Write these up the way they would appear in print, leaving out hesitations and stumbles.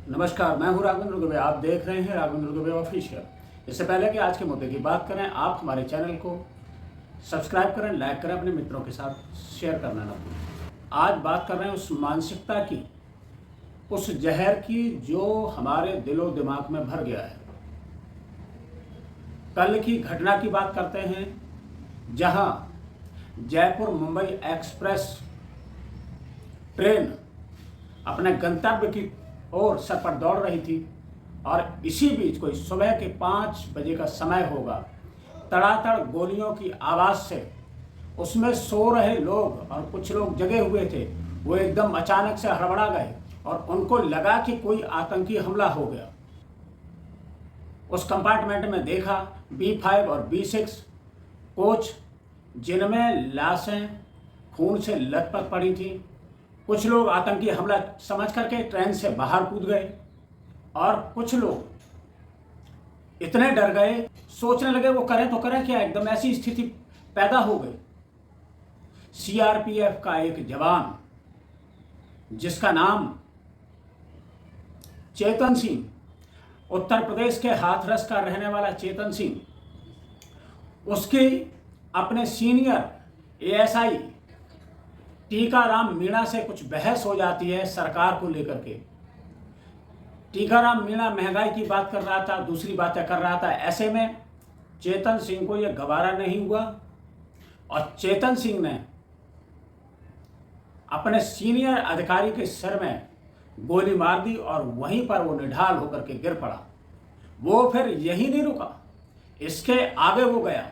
नमस्कार, मैं हूं राघवेंद्र दुबे। आप देख रहे हैं राघवेंद्र दुबे ऑफिशियल। इससे पहले कि आज के मुद्दे की बात करें, आप हमारे चैनल को सब्सक्राइब करें, लाइक करें, अपने मित्रों के साथ शेयर करना ना भूलें। आज बात कर रहे हैं उस मानसिकता की, उस जहर की जो हमारे दिलो दिमाग में भर गया है। कल की घटना की बात करते हैं, जहां जयपुर मुंबई एक्सप्रेस ट्रेन अपने गंतव्य की ओर सर पर दौड़ रही थी और इसी बीच कोई सुबह के 5 बजे का समय होगा, तड़ातड़ गोलियों की आवाज़ से उसमें सो रहे लोग और कुछ लोग जगे हुए थे, वो एकदम अचानक से हड़बड़ा गए और उनको लगा कि कोई आतंकी हमला हो गया। उस कंपार्टमेंट में देखा B5 और B6 कोच, जिनमें लाशें खून से लथपथ पड़ी थी। कुछ लोग आतंकी हमला समझ करके ट्रेन से बाहर कूद गए और कुछ लोग इतने डर गए, सोचने लगे वो करें तो करें क्या। एकदम ऐसी स्थिति पैदा हो गई। CRPF का एक जवान, जिसका नाम चेतन सिंह, उत्तर प्रदेश के हाथरस का रहने वाला चेतन सिंह, उसकी अपने सीनियर ASI टीकाराम मीणा से कुछ बहस हो जाती है सरकार को लेकर के। टीकाराम मीणा महंगाई की बात कर रहा था, दूसरी बातें कर रहा था। ऐसे में चेतन सिंह को यह गवारा नहीं हुआ और चेतन सिंह ने अपने सीनियर अधिकारी के सर में गोली मार दी और वहीं पर वो निढाल होकर के गिर पड़ा। वो फिर यही नहीं रुका, इसके आगे वो गया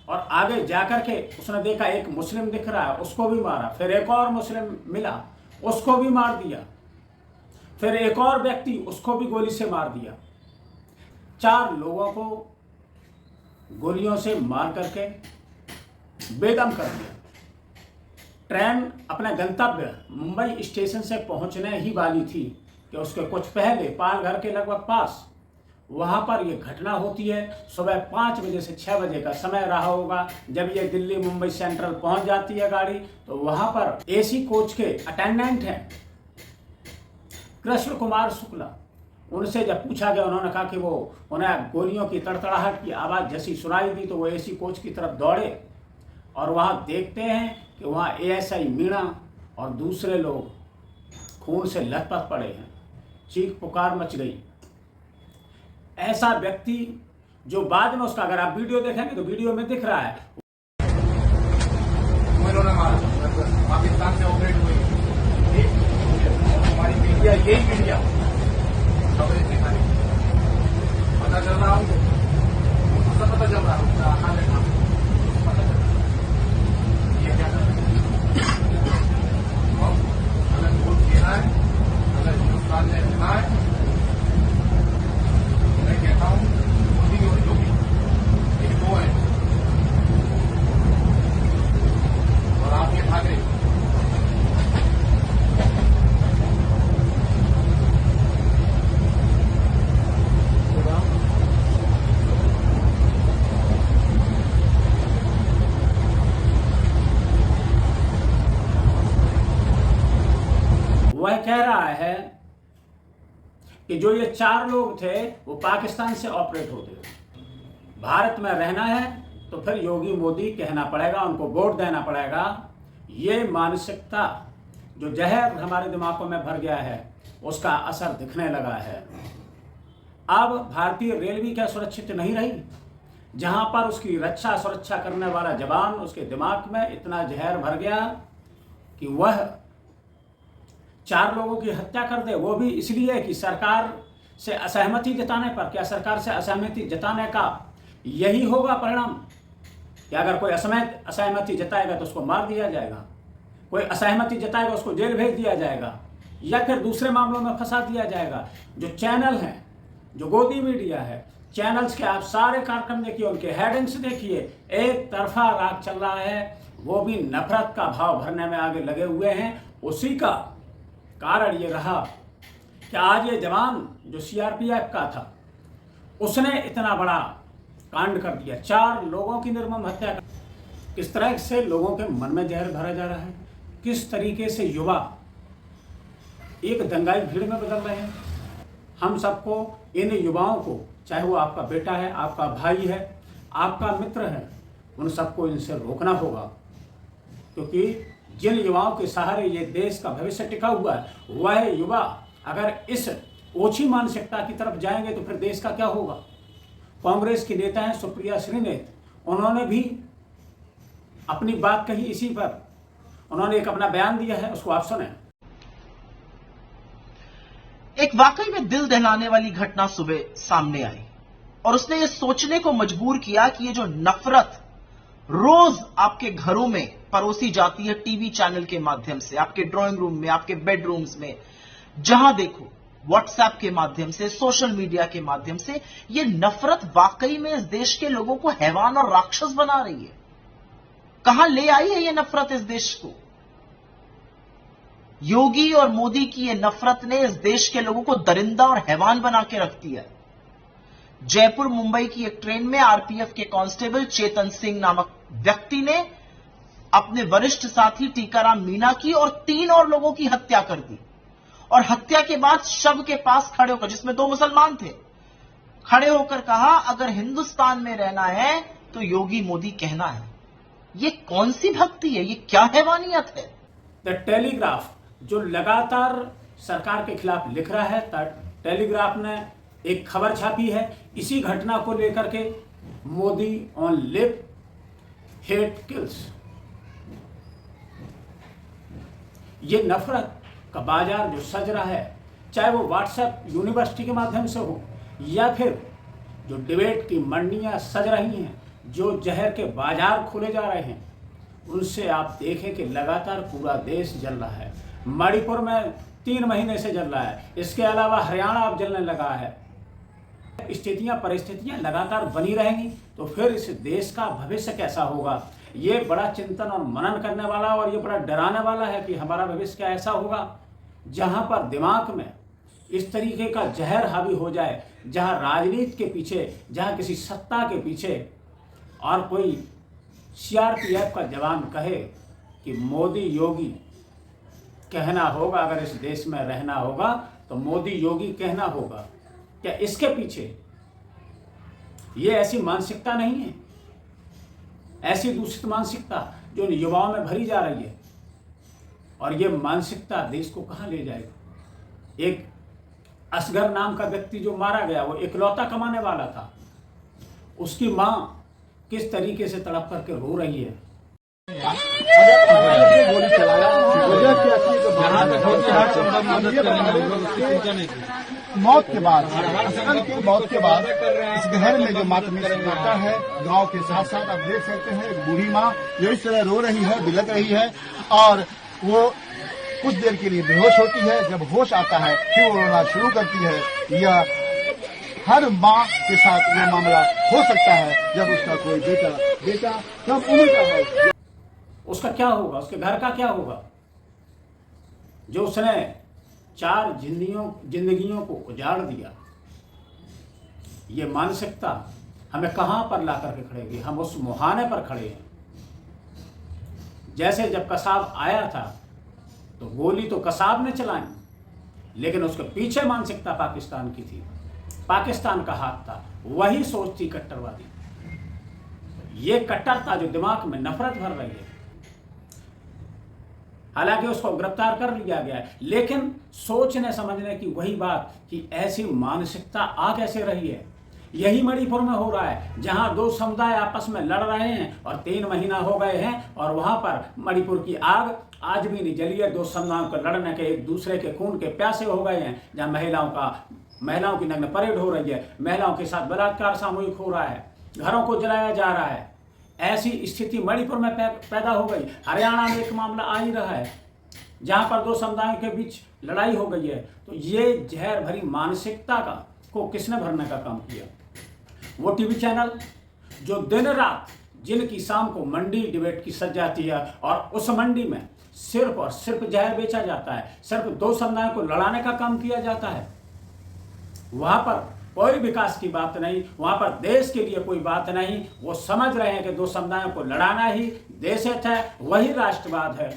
और आगे जाकर के उसने देखा एक मुस्लिम दिख रहा है, उसको भी मारा। फिर एक और मुस्लिम मिला, उसको भी मार दिया। फिर एक और व्यक्ति, उसको भी गोली से मार दिया। 4 लोगों को गोलियों से मार करके बेदम कर दिया। ट्रेन अपने गंतव्य मुंबई स्टेशन से पहुंचने ही वाली थी कि उसके कुछ पहले पालघर के लगभग पास वहाँ पर यह घटना होती है। सुबह 5 बजे से 6 बजे का समय रहा होगा जब ये दिल्ली मुंबई सेंट्रल पहुँच जाती है गाड़ी। तो वहाँ पर AC कोच के अटेंडेंट हैं कृष्ण कुमार शुक्ला। उनसे जब पूछा गया, उन्होंने कहा कि वो उन्हें गोलियों की तड़तड़ाहट की आवाज़ जैसी सुनाई दी तो वो AC कोच की तरफ दौड़े और वहाँ देखते हैं कि वहाँ ASI मीणा और दूसरे लोग खून से लथपथ पड़े हैं। चीख पुकार मच गई। ऐसा व्यक्ति जो बाद में उसका, अगर आप वीडियो देखेंगे तो वीडियो में दिख रहा है, पाकिस्तान से ऑपरेट हुई हमारी मीडिया, यही मीडिया खबरें दिखाई पता चल रहा हूँ, उसका पता चल रहा हूँ पता चल रहा ये क्या कर अगर वोट देना है, अगर हिंदुस्तान ने रहना है, मैं कहता हूँ मोदी और योगी ये 2 हैं और आप ये ठाकरे। वह कह रहा है कि जो ये 4 लोग थे वो पाकिस्तान से ऑपरेट होते थे। भारत में रहना है तो फिर योगी मोदी कहना पड़ेगा, उनको वोट देना पड़ेगा। ये मानसिकता जो जहर हमारे दिमागों में भर गया है, उसका असर दिखने लगा है। अब भारतीय रेल भी क्या सुरक्षित नहीं रही, जहां पर उसकी रक्षा सुरक्षा करने वाला जवान, उसके दिमाग में इतना जहर भर गया कि वह 4 लोगों की हत्या कर दे, वो भी इसलिए कि सरकार से असहमति जताने पर। क्या सरकार से असहमति जताने का यही होगा परिणाम कि अगर कोई असहमति जताएगा तो उसको मार दिया जाएगा, कोई असहमति जताएगा उसको जेल भेज दिया जाएगा, या फिर दूसरे मामलों में फंसा दिया जाएगा। जो चैनल हैं, जो गोदी मीडिया है, चैनल्स के आप सारे कार्यक्रम देखिए, उनके हेडिंग्स देखिए, एक तरफा राग चल रहा है। वो भी नफरत का भाव भरने में आगे लगे हुए हैं। उसी का कारण ये रहा कि आज ये जवान जो CRPF का था, उसने इतना बड़ा कांड कर दिया, 4 लोगों की निर्मम हत्या कर। किस तरह से लोगों के मन में जहर भरा जा रहा है, किस तरीके से युवा एक दंगाई भीड़ में बदल रहे हैं। हम सबको, इन युवाओं को, चाहे वो आपका बेटा है, आपका भाई है, आपका मित्र है, उन सबको इनसे रोकना होगा। क्योंकि जिन युवाओं के सहारे ये देश का भविष्य टिका हुआ है, वह युवा अगर इस ओछी मानसिकता की तरफ जाएंगे तो फिर देश का क्या होगा। कांग्रेस की नेता हैं सुप्रिया श्रीनेत, उन्होंने भी अपनी बात कही इसी पर। उन्होंने एक अपना बयान दिया है, उसको आप सुनें। एक वाकई में दिल दहलाने वाली घटना सुबह सामने आई और उसने ये सोचने को मजबूर किया कि ये जो नफरत रोज आपके घरों में परोसी जाती है, टीवी चैनल के माध्यम से, आपके ड्राइंग रूम में, आपके बेडरूम्स में, जहां देखो व्हाट्सएप के माध्यम से, सोशल मीडिया के माध्यम से, ये नफरत वाकई में इस देश के लोगों को हैवान और राक्षस बना रही है। कहां ले आई है ये नफरत इस देश को? योगी और मोदी की ये नफरत ने इस देश के लोगों को दरिंदा और हैवान बना के रख दिया है। जयपुर मुंबई की एक ट्रेन में आरपीएफ के कांस्टेबल चेतन सिंह नामक व्यक्ति ने अपने वरिष्ठ साथी टीकाराम मीणा की और 3 और लोगों की हत्या कर दी और हत्या के बाद शव के पास खड़े होकर, जिसमें 2 मुसलमान थे, खड़े होकर कहा अगर हिंदुस्तान में रहना है तो योगी मोदी कहना है। ये कौन सी भक्ति है? ये क्या हैवानियत है? द टेलीग्राफ जो लगातार सरकार के खिलाफ लिख रहा है, टेलीग्राफ ने एक खबर छापी है इसी घटना को लेकर के, Modi on lip hate kills. ये नफरत का बाजार जो सज रहा है, चाहे वो व्हाट्सएप यूनिवर्सिटी के माध्यम से हो या फिर जो डिबेट की मंडियां सज रही हैं, जो जहर के बाजार खोले जा रहे हैं, उनसे आप देखें कि लगातार पूरा देश जल रहा है। मणिपुर में 3 महीने से जल रहा है, इसके अलावा हरियाणा अब जलने लगा है। परिस्थितियां लगातार बनी रहेंगी तो फिर इस देश का भविष्य कैसा होगा। ये बड़ा चिंतन और मनन करने वाला और ये बड़ा डराने वाला है कि हमारा भविष्य क्या ऐसा होगा जहां पर दिमाग में इस तरीके का जहर हावी हो जाए, जहां राजनीति के पीछे, जहां किसी सत्ता के पीछे और कोई सीआरपीएफ का जवान कहे कि मोदी योगी कहना होगा, अगर इस देश में रहना होगा तो मोदी योगी कहना होगा। क्या इसके पीछे ये ऐसी मानसिकता नहीं है, ऐसी दूषित मानसिकता जो इन युवाओं में भरी जा रही है? और ये मानसिकता देश को कहां ले जाएगा? एक असगर नाम का व्यक्ति जो मारा गया, वो इकलौता कमाने वाला था, उसकी मां किस तरीके से तड़प करके रो रही है। मौत के बाद, असगर की मौत के बाद इस घर में जो मातमी सन्नाटा है, गांव के साथ साथ आप देख सकते हैं एक बूढ़ी माँ जो इस तरह रो रही है, बिलक रही है और वो कुछ देर के लिए बेहोश होती है। जब होश आता है फिर वो रोना शुरू करती है। यह हर माँ के साथ ये मामला हो सकता है जब उसका कोई बेटा कम उम्र का है। उसका क्या होगा, उसके घर का क्या होगा, जो उसने 4 जिंदगियों को उजाड़ दिया। ये मानसिकता हमें कहां पर ला करके खड़ेगी? हम उस मुहाने पर खड़े हैं। जैसे जब कसाब आया था तो गोली तो कसाब ने चलाई, लेकिन उसके पीछे मानसिकता पाकिस्तान की थी, पाकिस्तान का हाथ था, वही सोच थी कट्टरवादी। ये कट्टरता जो दिमाग में नफरत भर रही है, हालांकि उसको गिरफ्तार कर लिया गया है, लेकिन सोचने समझने की वही बात कि ऐसी मानसिकता आ कैसे रही है। यही मणिपुर में हो रहा है, जहां 2 समुदाय आपस में लड़ रहे हैं और 3 महीना हो गए हैं और वहां पर मणिपुर की आग आज भी नहीं जली है। 2 समुदायों को लड़ने के, एक दूसरे के खून के प्यासे हो गए हैं, जहां महिलाओं की नग्न परेड हो रही है, महिलाओं के साथ बलात्कार सामूहिक हो रहा है, घरों को जलाया जा रहा है। ऐसी स्थिति मणिपुर में पैदा हो गई। हरियाणा में एक मामला आ ही रहा है जहां पर 2 समुदायों के बीच लड़ाई हो गई है। तो ये जहर भरी मानसिकता को किसने भरने का काम किया? वो टीवी चैनल जो दिन रात, जिनकी शाम को मंडी डिबेट की सज जाती है और उस मंडी में सिर्फ और सिर्फ जहर बेचा जाता है, सिर्फ 2 समुदायों को लड़ाने का काम किया जाता है। वहां पर कोई विकास की बात नहीं, वहां पर देश के लिए कोई बात नहीं। वो समझ रहे हैं कि 2 समुदायों को लड़ाना ही देशहित है, वही राष्ट्रवाद है।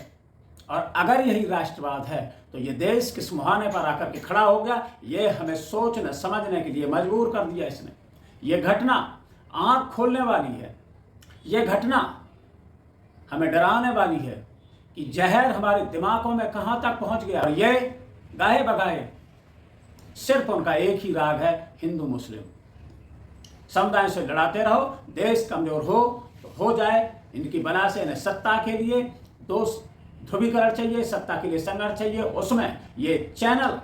और अगर यही राष्ट्रवाद है तो ये देश किस मुहाने पर आकर के खड़ा हो गया, ये हमें सोचने समझने के लिए मजबूर कर दिया इसने। ये घटना आंख खोलने वाली है, ये घटना हमें डराने वाली है कि जहर हमारे दिमागों में कहां तक पहुंच गया। और ये गाहे बगाहे सिर्फ उनका एक ही राग है, हिंदू मुस्लिम। समुदाय से लड़ाते रहो, देश कमजोर हो तो हो जाए, इनकी बना से इन्हें सत्ता के लिए दो ध्रुवीकरण चाहिए, सत्ता के लिए संघर्ष चाहिए। उसमें ये चैनल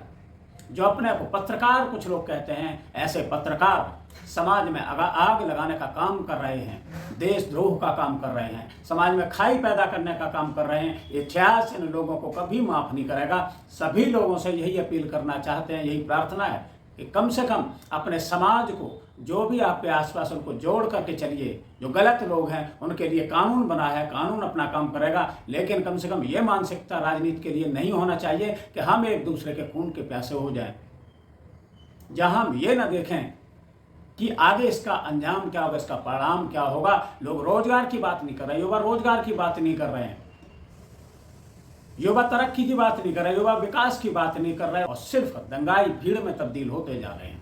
जो अपने को पत्रकार कुछ लोग कहते हैं, ऐसे पत्रकार समाज में आग लगाने का काम कर रहे हैं, देशद्रोह का काम कर रहे हैं, समाज में खाई पैदा करने का काम कर रहे हैं। इतिहास इन लोगों को कभी माफ नहीं करेगा। सभी लोगों से यही अपील करना चाहते हैं, यही प्रार्थना है कि कम से कम अपने समाज को, जो भी आपके आसपास, उनको जोड़ करके चलिए। जो गलत लोग हैं उनके लिए कानून बना है, कानून अपना काम करेगा, लेकिन कम से कम ये मानसिकता राजनीति के लिए नहीं होना चाहिए कि हम एक दूसरे के खून के प्यासे हो जाएं, जहां हम ये ना देखें कि आगे इसका अंजाम क्या होगा, इसका परिणाम क्या होगा। लोग रोजगार की बात नहीं कर रहे, युवा रोजगार की बात नहीं कर रहे हैं, युवा तरक्की की बात नहीं कर रहे, युवा विकास की बात नहीं कर रहे, और सिर्फ दंगाई भीड़ में तब्दील होते जा रहे हैं।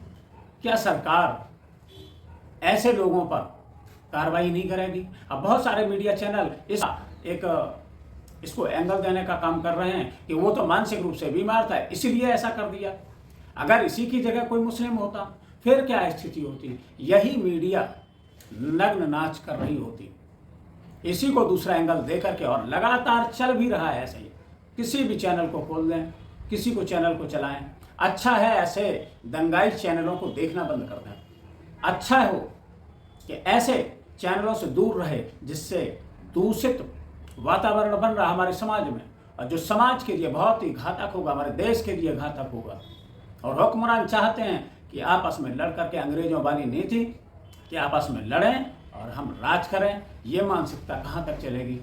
क्या सरकार ऐसे लोगों पर कार्रवाई नहीं करेगी? अब बहुत सारे मीडिया चैनल इसको एंगल देने का काम कर रहे हैं कि वो तो मानसिक रूप से बीमार था इसलिए ऐसा कर दिया। अगर इसी की जगह कोई मुस्लिम होता फिर क्या स्थिति होती? यही मीडिया नग्न नाच कर रही होती, इसी को दूसरा एंगल दे करके, और लगातार चल भी रहा है ऐसे ही। किसी भी चैनल को खोल दें, किसी को चैनल को चलाएं। अच्छा है ऐसे दंगाई चैनलों को देखना बंद कर दें। अच्छा हो कि ऐसे चैनलों से दूर रहे जिससे दूषित वातावरण बन रहा हमारे समाज में, और जो समाज के लिए बहुत ही घातक होगा, हमारे देश के लिए घातक होगा। और हुक्मरान चाहते हैं कि आपस में लड़ करके, अंग्रेजों वाली नीति कि आपस में लड़ें और हम राज करें। ये मानसिकता कहाँ तक चलेगी,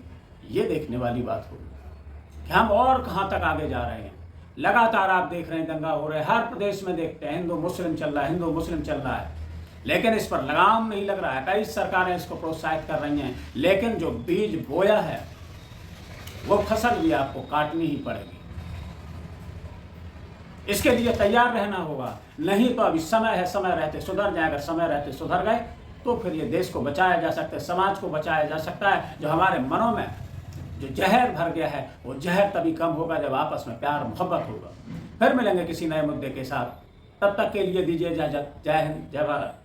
ये देखने वाली बात होगी कि हम और कहाँ तक आगे जा रहे हैं। लगातार आप देख रहे हैं दंगा हो रहे हैं, हर प्रदेश में देखते हैं हिंदू मुस्लिम चल रहा है, हिंदू मुस्लिम चल रहा है, लेकिन इस पर लगाम नहीं लग रहा है। कई सरकारें इसको प्रोत्साहित कर रही हैं, लेकिन जो बीज बोया है वो फसल भी आपको काटनी ही पड़ेगी। इसके लिए तैयार रहना होगा, नहीं तो अभी समय है, समय रहते सुधर जाए। अगर समय रहते सुधर गए तो फिर ये देश को बचाया जा सकता है, समाज को बचाया जा सकता है। जो हमारे मनों में जो जहर भर गया है, वो जहर तभी कम होगा जब आपस में प्यार मोहब्बत होगा। फिर मिलेंगे किसी नए मुद्दे के साथ, तब तक के लिए दीजिए इजाजत। जय हिंद, जय भारत।